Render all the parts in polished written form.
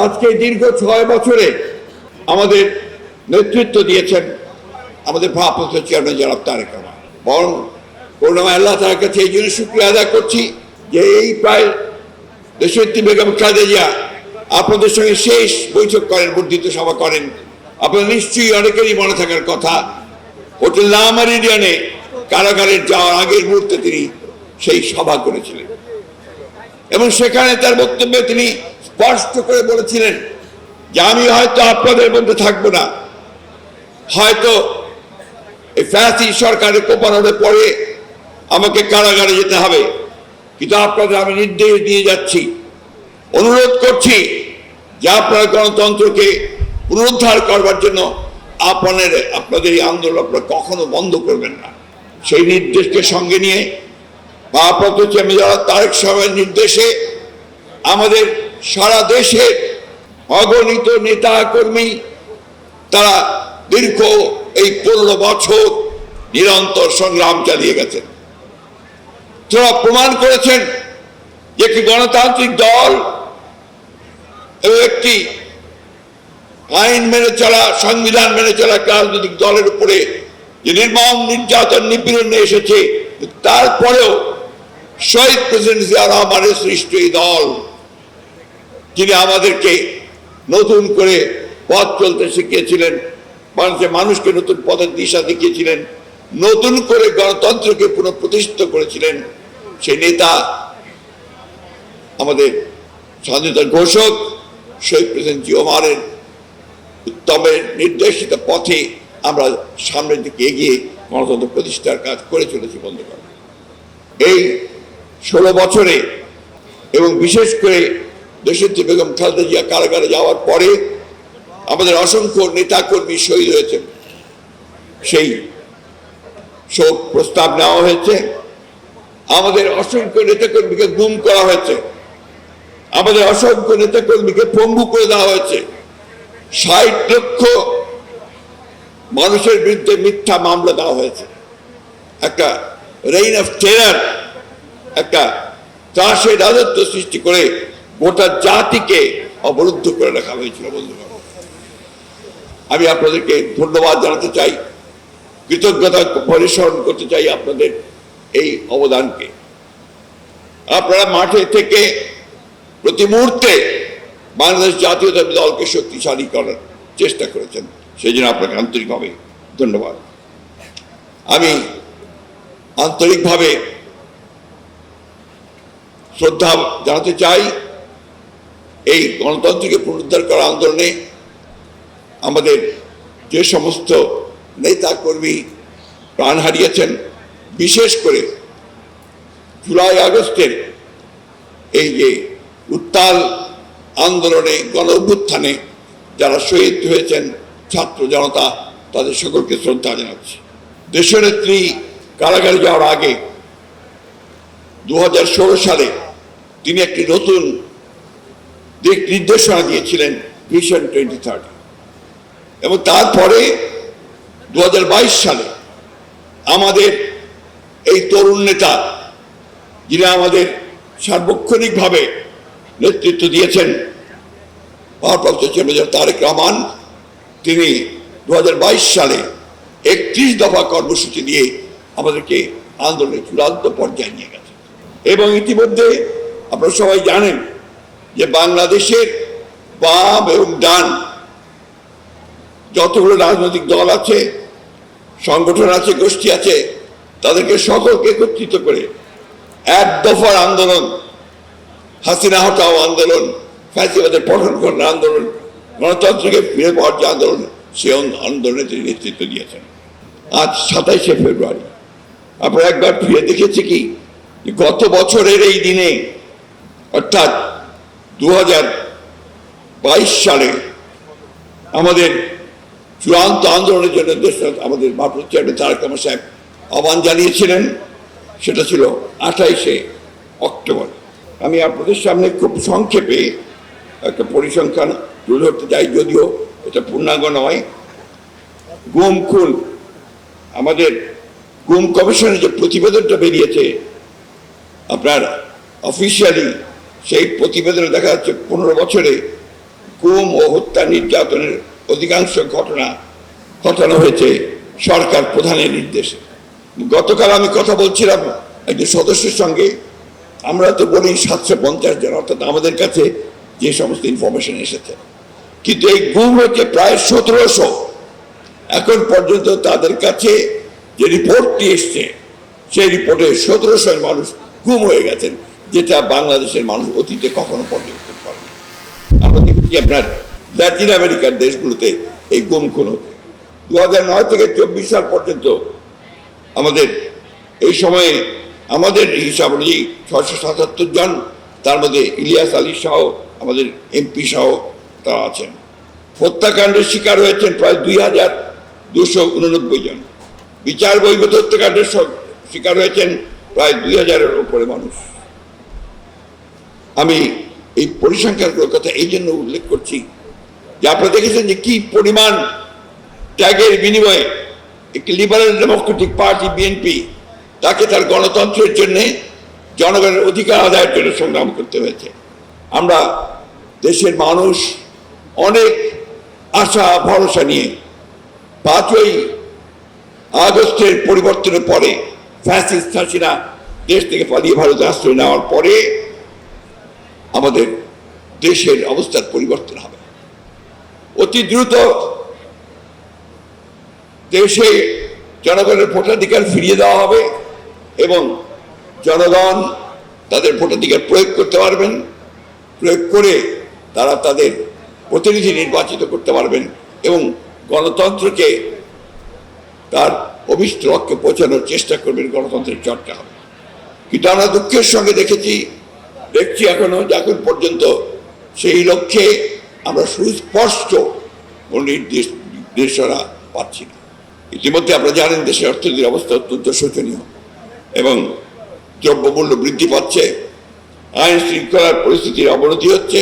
আজকে দীর্ঘ 6 বছরে আমাদের নেতৃত্ব দিয়েছেন আমাদের ভারপ্রাপ্ত চেয়ারম্যান জনাব তারেক রহমান। বরং করুণাময় আল্লাহ তাআলার কাছে এই জন্য শুকরিয়া আদায় করছি যে এই প্রায় দেশনেত্রী বেগম খালেদা জিয়া আপনাদের সঙ্গে শেষ বৈঠক করেন, বর্ধিত সভা করেন। আপনাদের নিশ্চয়ই অনেকেরই মনে থাকার কথা, হোটেল লা মেরিডিয়ানে কারাগারের যাওয়ার আগের মুহূর্তে তিনি সেই সভা করেছিলেন এবং সেখানে তার বক্তব্যে তিনি স্পষ্ট করে বলেছিলেন যে আমি হয়তো আপনাদের মধ্যে থাকবো না, হয়তো এই ফ্যাসিস্ট সরকারের কোপানোর পরে আমাকে কারাগারে যেতে হবে, কিন্তু আপনাদের আমি নির্দেশ দিয়ে যাচ্ছি, অনুরোধ করছি যে আপনারা গণতন্ত্রকে পুনরুদ্ধার করবার জন্য আপনাদের এই আন্দোলন আপনারা কখনো বন্ধ করবেন না। সেই নির্দেশকে সঙ্গে নিয়ে ভারপ্রাপ্ত চেয়ারম্যান জনাব তারেক রহমানের নির্দেশে আমাদের সারা দেশের অগণিত নেতা কর্মী তারা দীর্ঘ এই 15 বছর নিরন্তর সংগ্রাম চালিয়ে গেছেন। তারা প্রমাণ করেছেন যে একটি গণতান্ত্রিক দল এবং একটি আইন মেনে চলা, সংবিধান মেনে চলা রাজনৈতিক দলের উপরে যে নির্মম নির্যাতন নিপীড়ন এসেছে, তারপরেও শহীদ প্রেসিডেন্ট জিয়া রহমানের সৃষ্ট এই দল, যিনি আমাদেরকে নতুন করে পথ চলতে শিখিয়েছিলেন, মানুষকে নতুন পথের দিশা দেখিয়েছিলেন, নতুন করে গণতন্ত্রকে পুনঃপ্রতিষ্ঠিত করেছিলেন, সেই নেতা আমাদের স্বাধীনতার ঘোষক শহীদ প্রেসিডেন্ট জিয়া রহমানের উত্তমের নির্দেশিত পথে আমরা সামনের দিকে এগিয়ে গণতন্ত্র প্রতিষ্ঠার কাজ করে চলেছি বন্ধুগণ। এই 16 বছরে এবং বিশেষ করে দেশনেত্রী বেগম খালেদা জিয়া কারাগারে যাওয়ার পরে আমাদের অসংখ্য নেতাকর্মী শহীদ হয়েছেন, সেই শোক প্রস্তাব নেওয়া হয়েছে। আমাদের অসংখ্য নেতাকর্মীকে গুম করা হয়েছে, আমাদের অসংখ্য নেতাকর্মীকে পঙ্গু করে দেওয়া হয়েছে, 60 লক্ষ মানুষের বিরুদ্ধে মিথ্যা মামলা দেওয়া হয়েছে। একটা রেইন অফ টেরার, একটা ত্রাসের রাজত্ব সৃষ্টি করে গোটা জাতিকে অবরুদ্ধ করে রাখা হয়েছিল বন্ধুগণ। আমি আপনাদেরকে ধন্যবাদ জানাতে চাই, কৃতজ্ঞতা পরিস্মরণ করতে চাই আপনাদের এই অবদানকে। আপনারা মাঠে থেকে প্রতি মুহূর্তে বাংলাদেশ জাতীয়তাবাদী দলকে শক্তিশালী করার চেষ্টা করেছেন, সেই জন্য আপনাকে আন্তরিকভাবে ধন্যবাদ। আমি আন্তরিকভাবে শ্রদ্ধা জানাতে চাই এই গণতন্ত্রকে পুনরুদ্ধার করার আন্দোলনে আমাদের যে সমস্ত নেতা কর্মী প্রাণ হারিয়েছেন, বিশেষ করে জুলাই আগস্টের এই যে উত্তাল আন্দোলনে, গণ অভ্যুত্থানে যারা শহীদ হয়েছেন ছাত্র জনতা, তাদের সকলকে শ্রদ্ধা জানাচ্ছি। দেশনেত্রী কারাগারে যাওয়ার আগে 2016 সালে তিনি একটি নতুন দিক নির্দেশনা দিয়েছিলেন, ভিশন 2030, এবং তারপরে 2022 সালে আমাদের এই তরুণ নেতা, যিনি আমাদের সার্বক্ষণিকভাবে নেতৃত্ব দিয়েছেন, ভারপ্রাপ্ত চেয়ারম্যান তারেক রহমান, তিনি 2022 সালে 31 দফা কর্মসূচি দিয়ে আমাদেরকে আন্দোলনের চূড়ান্ত পর্যায়ে নিয়ে গেছেন। এবং ইতিমধ্যে আপনারা সবাই জানেন যে বাংলাদেশের বাম এবং ডান যতগুলো রাজনৈতিক দল আছে, সংগঠন আছে, গোষ্ঠী আছে, তাদেরকে সকলকে একত্রিত করে 1 দফার আন্দোলন, হাসিনা হটাও আন্দোলন, ফ্যাসিবাদের পতন করার আন্দোলন, গণতন্ত্রকে ফিরে পাওয়ার যে আন্দোলন, সেই আন্দোলনে তিনি নেতৃত্ব দিয়েছেন। আজ 27শে ফেব্রুয়ারি আমরা একবার ফিরে দেখেছি কি, গত বছরের এই দিনে অর্থাৎ 2022 সালে আমাদের চূড়ান্ত আন্দোলনের জন্য আমাদের ভারপ্রাপ্ত চেয়ারম্যান তারেক রহমান সাহেব আহ্বান জানিয়েছিলেন, সেটা ছিল 28শে অক্টোবর। আমি আপনাদের সামনে খুব সংক্ষেপে একটা পরিসংখ্যান তুলে ধরতে চাই, যদিও এটা পূর্ণাঙ্গ নয়। গুম খুন, আমাদের গুম কমিশনের যে প্রতিবেদনটা বেরিয়েছে আপনার অফিসিয়ালি, সেই প্রতিবেদনে দেখা যাচ্ছে 15 বছরে গুম ও হত্যা নির্যাতনের অধিকাংশ ঘটনা ঘটানো হয়েছে সরকার প্রধানের নির্দেশে। গতকাল আমি কথা বলছিলাম একজন সদস্যের সঙ্গে, আমরা তো বলি 750 জন, অর্থাৎ আমাদের কাছে যে সমস্ত ইনফরমেশন এসেছে, কিন্তু এই গুম হচ্ছে প্রায় 1700। এখন পর্যন্ত তাদের কাছে যে রিপোর্টটি এসছে সেই রিপোর্টে 1700 মানুষ গুম হয়ে গেছেন, যেটা বাংলাদেশের মানুষ অতীতে কখনো পর্যবেক্ষণ করেনি। আমরা দেখছি আপনার ল্যাটিন আমেরিকার দেশগুলোতে এই গুম খুন হতে 2009 থেকে 24 সাল পর্যন্ত আমাদের এই সময়ে আমাদের হিসাব অনুযায়ী 677 জন, তার মধ্যে ইলিয়াস আলী সহ আমাদের এমপি সহ তারা আছেন। হত্যাকাণ্ডের শিকার হয়েছেন প্রায় 2289 জন। বিচার বহির্ভূত হত্যাকাণ্ডের শিকার হয়েছেন প্রায় 2000-এর উপরে মানুষ। আমি এই পরিসংখ্যানগুলোর কথা এই জন্য উল্লেখ করছি যে আপনারা দেখেছেন যে কি পরিমাণ ত্যাগের বিনিময়ে একটি লিবারেল ডেমোক্রেটিক পার্টি বিএনপি তাকে তার গণতন্ত্রের জন্য, জনগণের অধিকার আদায়ের জন্য সংগ্রাম করতে হয়েছে। আমরা দেশের মানুষ অনেক আশা ভরসা নিয়ে 5ই আগস্টের পরিবর্তনের পরে ফ্যাসিস্ট হাসিনা দেশ থেকে পালিয়ে ভারতে আশ্রয় নেওয়ার পরে আমাদের দেশের অবস্থার পরিবর্তন হবে। অতি দ্রুত দেশে জনগণের ভোটাধিকার ফিরিয়ে দেওয়া হবে এবং জনগণ তাদের ভোটাধিকার প্রয়োগ করতে পারবেন। প্রয়োগ করে তারা তাদের প্রতিনিধি নির্বাচিত করতে পারবেন এবং গণতন্ত্রকে তার অভিষ্ট লক্ষ্যে পৌঁছানোর চেষ্টা করবেন। গণতন্ত্রের চর্চা হবে। কিন্তু আমরা দুঃখের সঙ্গে দেখছি এখনো এখন পর্যন্ত সেই লক্ষ্যে আমরা সুস্পষ্ট নির্দেশনা পাচ্ছি না। ইতিমধ্যে আপনারা জানেন দেশের অর্থনীতির অবস্থা অত্যন্ত শোচনীয় এবং দ্রব্যমূল্য বৃদ্ধি পাচ্ছে, আইন শৃঙ্খলার পরিস্থিতির অবনতি হচ্ছে,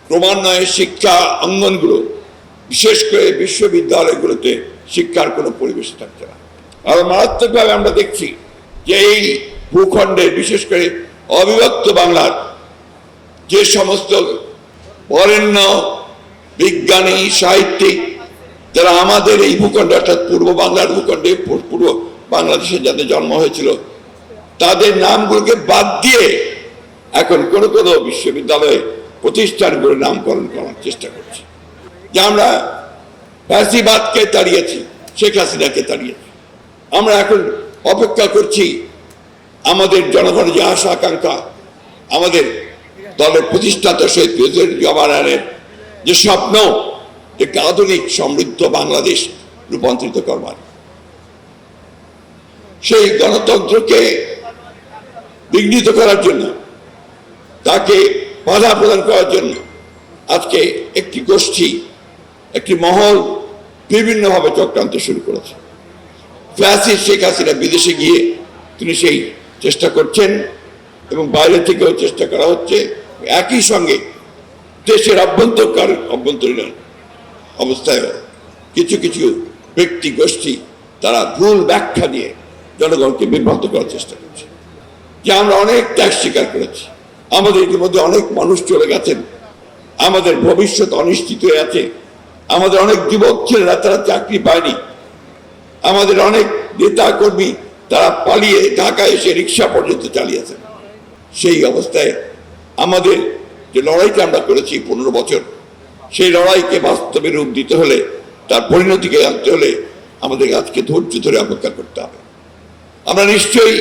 ক্রমান্বয়ে শিক্ষা অঙ্গনগুলো বিশেষ করে বিশ্ববিদ্যালয়গুলোতে শিক্ষার কোনো পরিবেশ থাকছে না। আর মারাত্মকভাবে আমরা দেখছি যে এই ভূখণ্ডের বিশেষ করে অবিভক্ত বাংলার যে সমস্ত বরেণ্য বিজ্ঞানী সাহিত্যিক যারা আমাদের এই ভূখণ্ডে অর্থাৎ পূর্ব বাংলার ভূখণ্ডে পূর্ব বাংলাদেশে যাদের জন্ম হয়েছিল তাদের নামগুলোকে বাদ দিয়ে এখন কোনো কোনো বিশ্ববিদ্যালয়ে প্রতিষ্ঠানগুলোর নামকরণ করার চেষ্টা করছি। যে আমরা ফ্যাসিবাদকে তাড়িয়েছি, শেখ হাসিনাকে তাড়িয়েছি। আমরা এখন অপেক্ষা করছি আমাদের জনগণের যে আশা আকাঙ্ক্ষা, আমাদের দলের প্রতিষ্ঠাতা শহীদ প্রেসিডেন্ট জওয়াহরলালের যে স্বপ্ন, একটি আধুনিক সমৃদ্ধ বাংলাদেশ রূপান্তরিত করবার, সেই গণতন্ত্রকে বিঘ্নিত করার জন্য, তাকে বাধা প্রদান করার জন্য আজকে একটি গোষ্ঠী, একটি মহল বিভিন্নভাবে চক্রান্ত শুরু করেছে। ফ্যাসিস্ট শেখ হাসিনা বিদেশে গিয়ে তিনি সেই চেষ্টা করছেন এবং বাইরে থেকেও চেষ্টা করা হচ্ছে। একই সঙ্গে দেশের অভ্যন্তরীণ অবস্থায় কিছু কিছু ব্যক্তি গোষ্ঠী তারা ভুল ব্যাখ্যা দিয়ে জনগণকে বিভ্রান্ত করার চেষ্টা করছে। যে আমরা অনেক ত্যাগ স্বীকার করেছি, আমাদের ইতিমধ্যে অনেক মানুষ চলে গেছেন, আমাদের ভবিষ্যৎ অনিশ্চিত হয়ে আছে, আমাদের অনেক যুবক ছেলেরা তারা চাকরি পায়নি, আমাদের অনেক নেতা কর্মী তারা পালিয়ে ঢাকায় এসে রিক্সা পর্যন্ত চালিয়েছেন। সেই অবস্থায় আমাদের যে লড়াইটা আমরা করেছি 15 বছর, সেই লড়াইকে বাস্তবে রূপ দিতে হলে, তার পরিণতিকে আনতে হলে আমাদের আজকে ধৈর্য ধরে অপেক্ষা করতে হবে। আমরা নিশ্চয়ই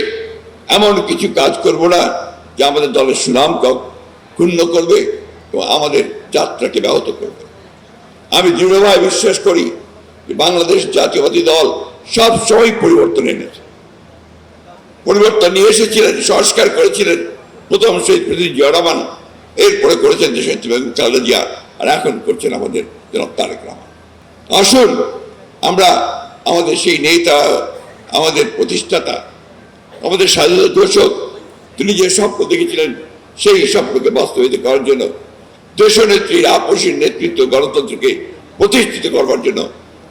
এমন কিছু কাজ করব না যে আমাদের দলের সুনাম ক্ষুণ্ণ করবে এবং আমাদের যাত্রাকে ব্যাহত করবে। আমি দৃঢ়ভাবে বিশ্বাস করি যে বাংলাদেশ জাতীয়বাদী দল সব সময় পরিবর্তন এনেছে, পরিবর্তন নিয়ে এসেছিলেন, সংস্কার করেছিলেন প্রথম শহীদ প্রেসিডেন্ট জিয়া রহমান, এরপরে করেছেন দেশনেত্রী বেগম খালেদা জিয়া, আর এখন করছেন আমাদের জনাব তারেক রহমান। আসুন আমরা আমাদের সেই নেতা, আমাদের প্রতিষ্ঠাতা, আমাদের স্বাধীনতা ঘোষক, তিনি যে স্বপ্ন দেখেছিলেন সেই স্বপ্নকে বাস্তবায়িত করার জন্য, দেশনেত্রীর আপসীর নেতৃত্ব গণতন্ত্রকে প্রতিষ্ঠিত করবার জন্য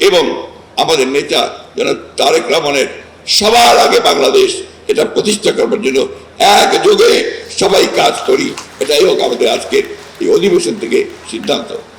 এবং আমাদের নেতা জনাব তারেক রহমানের সবার আগে বাংলাদেশ এটা প্রতিষ্ঠা করবার জন্য একযোগে সবাই কাজ করি। এটাই হোক আমাদের আজকের এই অধিবেশন থেকে সিদ্ধান্ত।